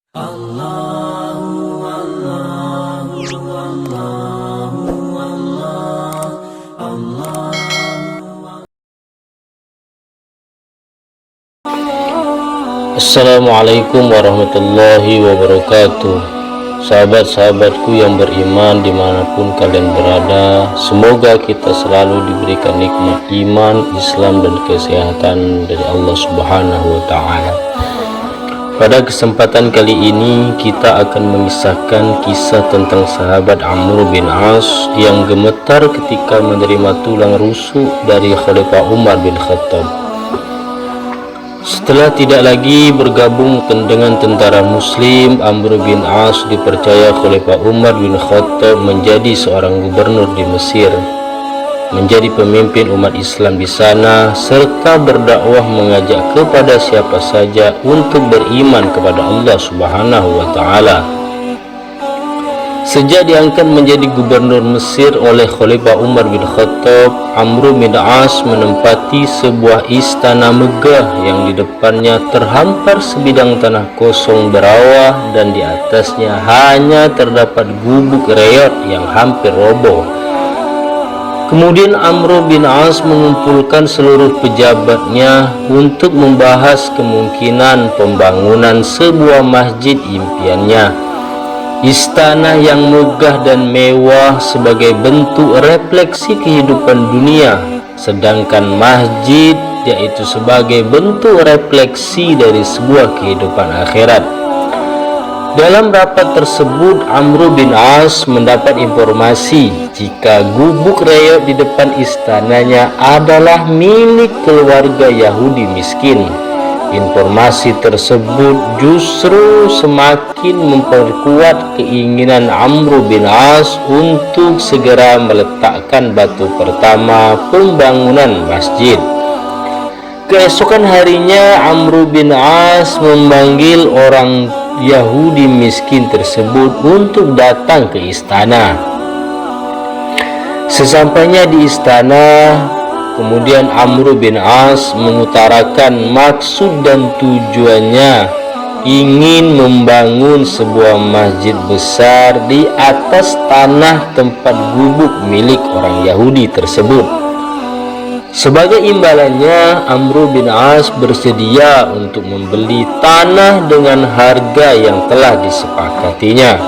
Assalamualaikum warahmatullahi wabarakatuh. Sahabat-sahabatku yang beriman dimanapun kalian berada, semoga kita selalu diberikan nikmat iman, Islam dan kesehatan dari Allah Subhanahu wa ta'ala. Pada kesempatan kali ini kita akan mengisahkan kisah tentang sahabat Amr bin As yang gemetar ketika menerima tulang rusuk dari Khalifah Umar bin Khattab. Setelah tidak lagi bergabung dengan tentara muslim, Amr bin As dipercaya Khalifah Umar bin Khattab menjadi seorang gubernur di Mesir, menjadi pemimpin umat Islam di sana, serta berdakwah mengajak kepada siapa saja untuk beriman kepada Allah Subhanahu wa ta'ala. Sejak diangkat menjadi gubernur Mesir oleh Khalifah Umar bin Khattab, Amr bin As menempati sebuah istana megah yang di depannya terhampar sebidang tanah kosong berawah dan di atasnya hanya terdapat gubuk reot yang hampir roboh. Kemudian Amr bin As mengumpulkan seluruh pejabatnya untuk membahas kemungkinan pembangunan sebuah masjid impiannya. Istana yang megah dan mewah sebagai bentuk refleksi kehidupan dunia, sedangkan masjid yaitu sebagai bentuk refleksi dari sebuah kehidupan akhirat. Dalam rapat tersebut, Amr bin As mendapat informasi jika gubuk reot di depan istananya adalah milik keluarga Yahudi miskin. Informasi tersebut justru semakin memperkuat keinginan Amr bin As untuk segera meletakkan batu pertama pembangunan masjid. Keesokan harinya, Amr bin As memanggil orang Yahudi miskin tersebut untuk datang ke istana. Sesampainya di istana, kemudian Amr bin As mengutarakan maksud dan tujuannya ingin membangun sebuah masjid besar di atas tanah tempat gubuk milik orang Yahudi tersebut. Sebagai imbalannya, Amr bin As bersedia untuk membeli tanah dengan harga yang telah disepakatinya.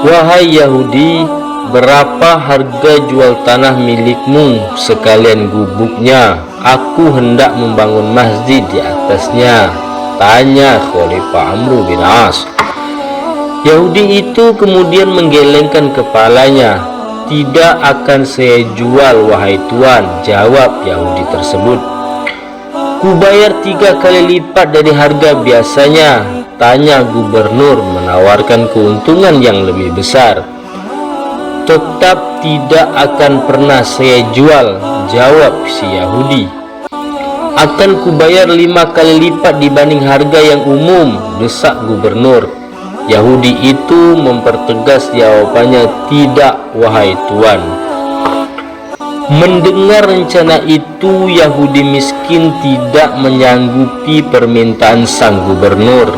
Wahai Yahudi, berapa harga jual tanah milikmu sekalian gubuknya? Aku hendak membangun masjid di atasnya, tanya Khalifah Amr bin As. Yahudi itu kemudian menggelengkan kepalanya. Tidak akan saya jual, wahai tuan, jawab Yahudi tersebut. Kubayar 3 kali lipat dari harga biasanya, tanya gubernur menawarkan keuntungan yang lebih besar. Tetap tidak akan pernah saya jual, jawab si Yahudi. Akan kubayar 5 kali lipat dibanding harga yang umum, desak gubernur. Yahudi itu mempertegas jawabannya, tidak, wahai tuan. Mendengar rencana itu, Yahudi miskin tidak menyanggupi permintaan sang gubernur.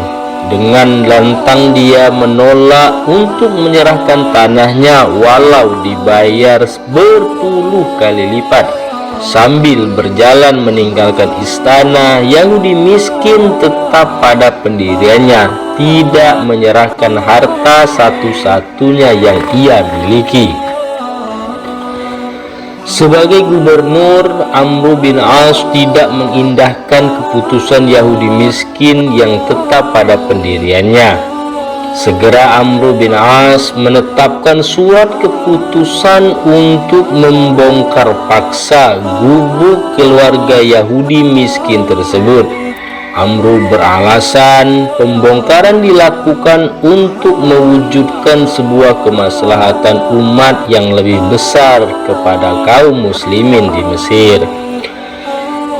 Dengan lantang dia menolak untuk menyerahkan tanahnya walau dibayar berpuluh kali lipat. Sambil berjalan meninggalkan istana, Yahudi miskin tetap pada pendiriannya, tidak menyerahkan harta satu-satunya yang ia miliki. Sebagai gubernur, Amr bin As tidak mengindahkan keputusan Yahudi miskin yang tetap pada pendiriannya. Segera Amr bin As menetapkan surat keputusan untuk membongkar paksa gubuk keluarga Yahudi miskin tersebut. Amr beralasan pembongkaran dilakukan untuk mewujudkan sebuah kemaslahatan umat yang lebih besar kepada kaum muslimin di Mesir.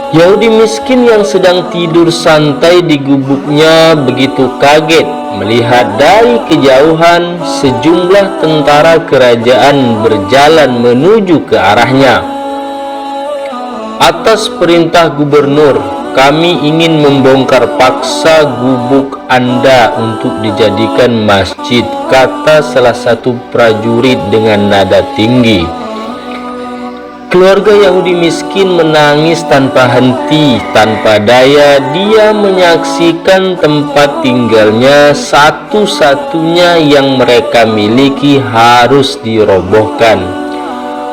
Yahudi miskin yang sedang tidur santai di gubuknya begitu kaget melihat dari kejauhan sejumlah tentara kerajaan berjalan menuju ke arahnya. Atas perintah gubernur, kami ingin membongkar paksa gubuk Anda untuk dijadikan masjid, kata salah satu prajurit dengan nada tinggi. Keluarga Yahudi miskin menangis tanpa henti, tanpa daya. Dia menyaksikan tempat tinggalnya satu-satunya yang mereka miliki harus dirobohkan.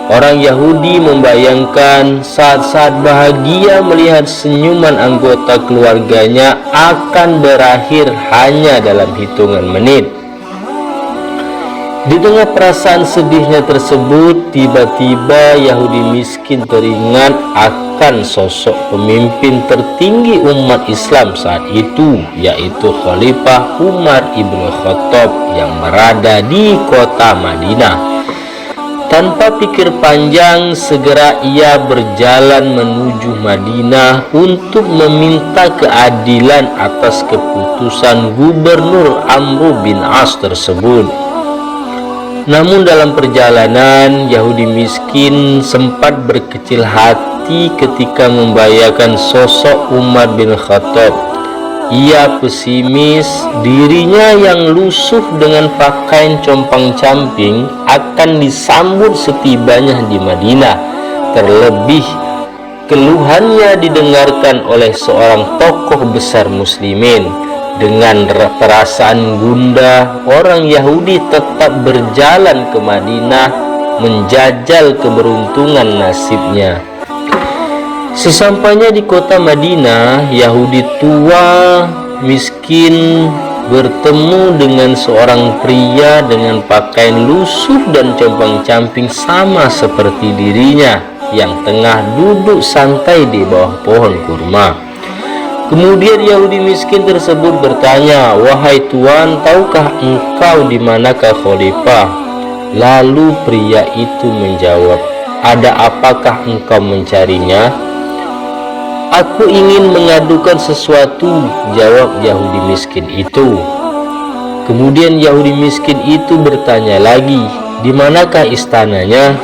Orang Yahudi membayangkan saat-saat bahagia melihat senyuman anggota keluarganya akan berakhir hanya dalam hitungan menit. Di tengah perasaan sedihnya tersebut, tiba-tiba Yahudi miskin teringat akan sosok pemimpin tertinggi umat Islam saat itu, yaitu Khalifah Umar ibn Khattab yang berada di kota Madinah. Tanpa pikir panjang, segera ia berjalan menuju Madinah untuk meminta keadilan atas keputusan Gubernur Amr bin As tersebut. Namun dalam perjalanan, Yahudi miskin sempat berkecil hati ketika membayangkan sosok Umar bin Khattab. Ia pesimis dirinya yang lusuh dengan pakaian compang-camping akan disambut setibanya di Madinah. Terlebih, keluhannya didengarkan oleh seorang tokoh besar muslimin. Dengan perasaan gundah, orang Yahudi tetap berjalan ke Madinah menjajal keberuntungan nasibnya. Sesampainya di kota Madinah, Yahudi tua miskin bertemu dengan seorang pria dengan pakaian lusuh dan compang-camping sama seperti dirinya yang tengah duduk santai di bawah pohon kurma. Kemudian Yahudi miskin tersebut bertanya, "Wahai Tuan, tahukah engkau di manakah Khalifah?" Lalu pria itu menjawab, "Ada apakah engkau mencarinya?" "Aku ingin mengadukan sesuatu," jawab Yahudi miskin itu. Kemudian Yahudi miskin itu bertanya lagi, "Di manakah istananya?"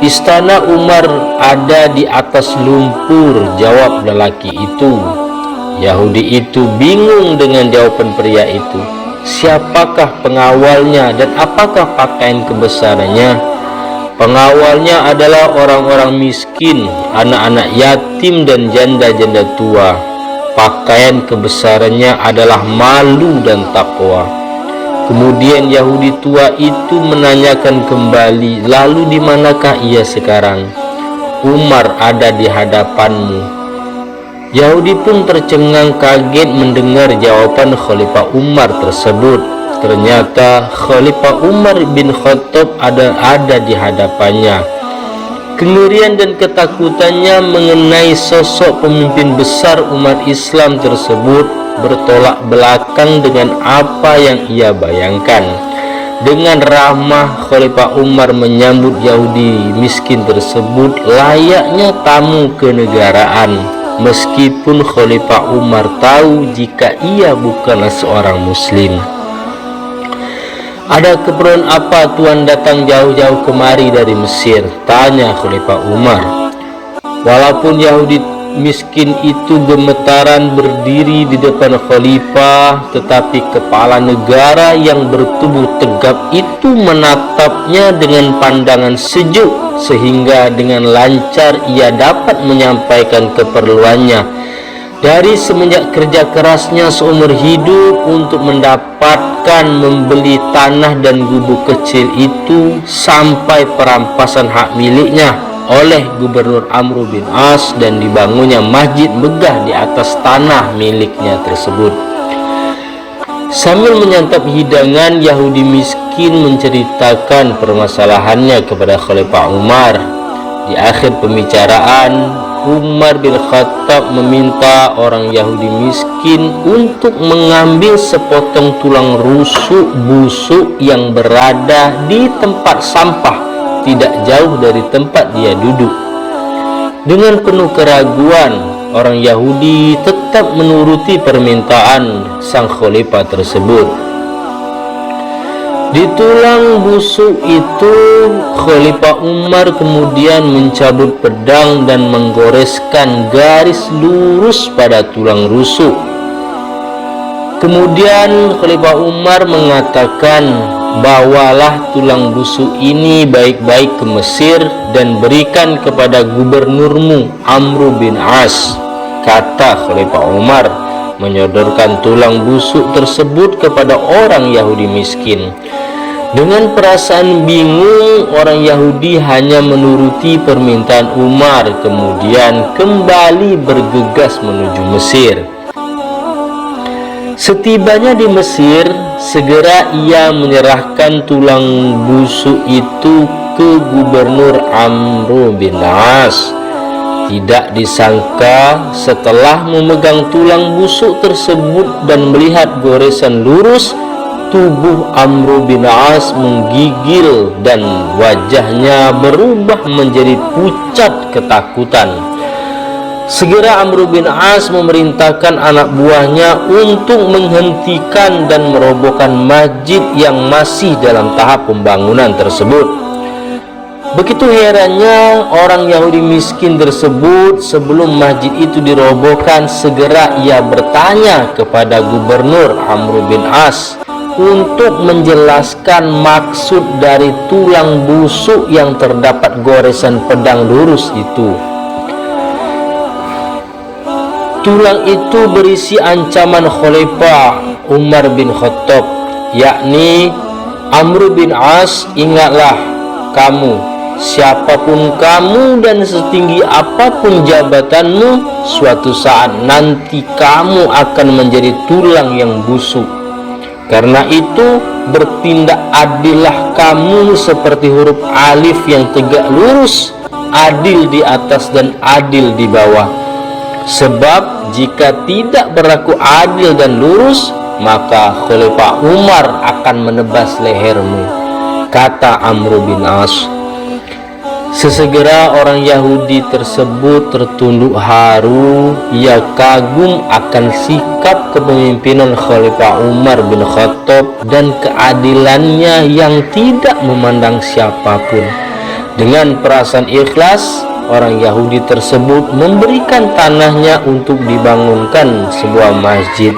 "Istana Umar ada di atas lumpur," jawab lelaki itu. Yahudi itu bingung dengan jawaban pria itu. Siapakah pengawalnya dan apakah pakaian kebesarannya? Pengawalnya adalah orang-orang miskin, anak-anak yatim dan janda-janda tua. Pakaian kebesarannya adalah malu dan takwa. Kemudian Yahudi tua itu menanyakan kembali, "Lalu di manakah ia sekarang?" "Umar ada di hadapanmu." Yahudi pun tercengang kaget mendengar jawaban Khalifah Umar tersebut. Ternyata Khalifah Umar bin Khattab ada di hadapannya. Kengerian dan ketakutannya mengenai sosok pemimpin besar umat Islam tersebut bertolak belakang dengan apa yang ia bayangkan. Dengan ramah, Khalifah Umar menyambut Yahudi miskin tersebut layaknya tamu kenegaraan, meskipun Khalifah Umar tahu jika ia bukanlah seorang muslim. "Ada keperluan apa Tuan datang jauh-jauh kemari dari Mesir?" tanya Khalifah Umar. Walaupun Yahudi miskin itu gemetaran berdiri di depan khalifah, tetapi kepala negara yang bertubuh tegap itu menatapnya dengan pandangan sejuk, sehingga dengan lancar ia dapat menyampaikan keperluannya. Dari semenjak kerja kerasnya seumur hidup untuk mendapatkan membeli tanah dan gubuk kecil itu, sampai perampasan hak miliknya oleh Gubernur Amr bin As dan dibangunnya masjid megah di atas tanah miliknya tersebut. Sambil menyantap hidangan, Yahudi miskin menceritakan permasalahannya kepada Khalifah Umar. Di akhir pembicaraan, Umar bin Khattab meminta orang Yahudi miskin untuk mengambil sepotong tulang rusuk busuk yang berada di tempat sampah tidak jauh dari tempat dia duduk. Dengan penuh keraguan, orang Yahudi tetap menuruti permintaan sang khalifah tersebut. Di tulang busuk itu, Khalifah Umar kemudian mencabut pedang dan menggoreskan garis lurus pada tulang rusuk. Kemudian Khalifah Umar mengatakan, bawalah tulang busuk ini baik-baik ke Mesir dan berikan kepada gubernurmu Amr bin As. Kata Khalifah Umar, menyodorkan tulang busuk tersebut kepada orang Yahudi miskin. Dengan perasaan bingung, orang Yahudi hanya menuruti permintaan Umar, kemudian kembali bergegas menuju Mesir. Setibanya di Mesir, segera ia menyerahkan tulang busuk itu ke gubernur Amr bin As. Tidak disangka, setelah memegang tulang busuk tersebut dan melihat goresan lurus, tubuh Amr bin As menggigil dan wajahnya berubah menjadi pucat ketakutan. Segera Amr bin As memerintahkan anak buahnya untuk menghentikan dan merobohkan masjid yang masih dalam tahap pembangunan tersebut. Begitu herannya orang Yahudi miskin tersebut, sebelum masjid itu dirobohkan, segera ia bertanya kepada gubernur Amr bin As untuk menjelaskan maksud dari tulang busuk yang terdapat goresan pedang lurus itu. Tulang itu berisi ancaman Khalifah Umar bin Khattab, yakni, Amr bin As, ingatlah kamu, siapapun kamu dan setinggi apapun jabatanmu, suatu saat nanti kamu akan menjadi tulang yang busuk. Karena itu, bertindak adillah kamu seperti huruf alif yang tegak lurus, adil di atas dan adil di bawah. Sebab jika tidak berlaku adil dan lurus, maka Khalifah Umar akan menebas lehermu, kata Amr bin As. Sesegera orang Yahudi tersebut tertunduk haru. Ia kagum akan sikap kepemimpinan Khalifah Umar bin Khattab dan keadilannya yang tidak memandang siapapun. Dengan perasaan ikhlas, orang Yahudi tersebut memberikan tanahnya untuk dibangunkan sebuah masjid.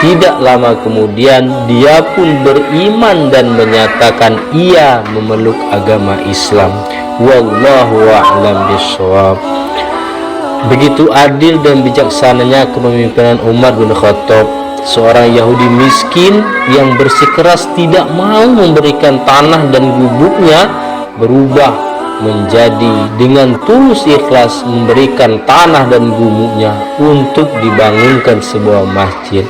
Tidak lama kemudian dia pun beriman dan menyatakan ia memeluk agama Islam. Wallahu a'lam bishawab. Begitu adil dan bijaksananya kepemimpinan Umar bin Khattab, seorang Yahudi miskin yang bersikeras tidak mau memberikan tanah dan gubuknya berubah menjadi dengan tulus ikhlas memberikan tanah dan gumuknya untuk dibangunkan sebuah masjid.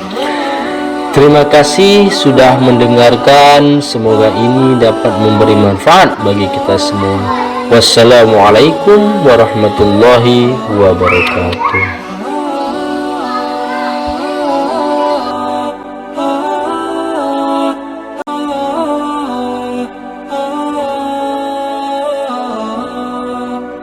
Terima kasih sudah mendengarkan, semoga ini dapat memberi manfaat bagi kita semua. Wassalamualaikum warahmatullahi wabarakatuh.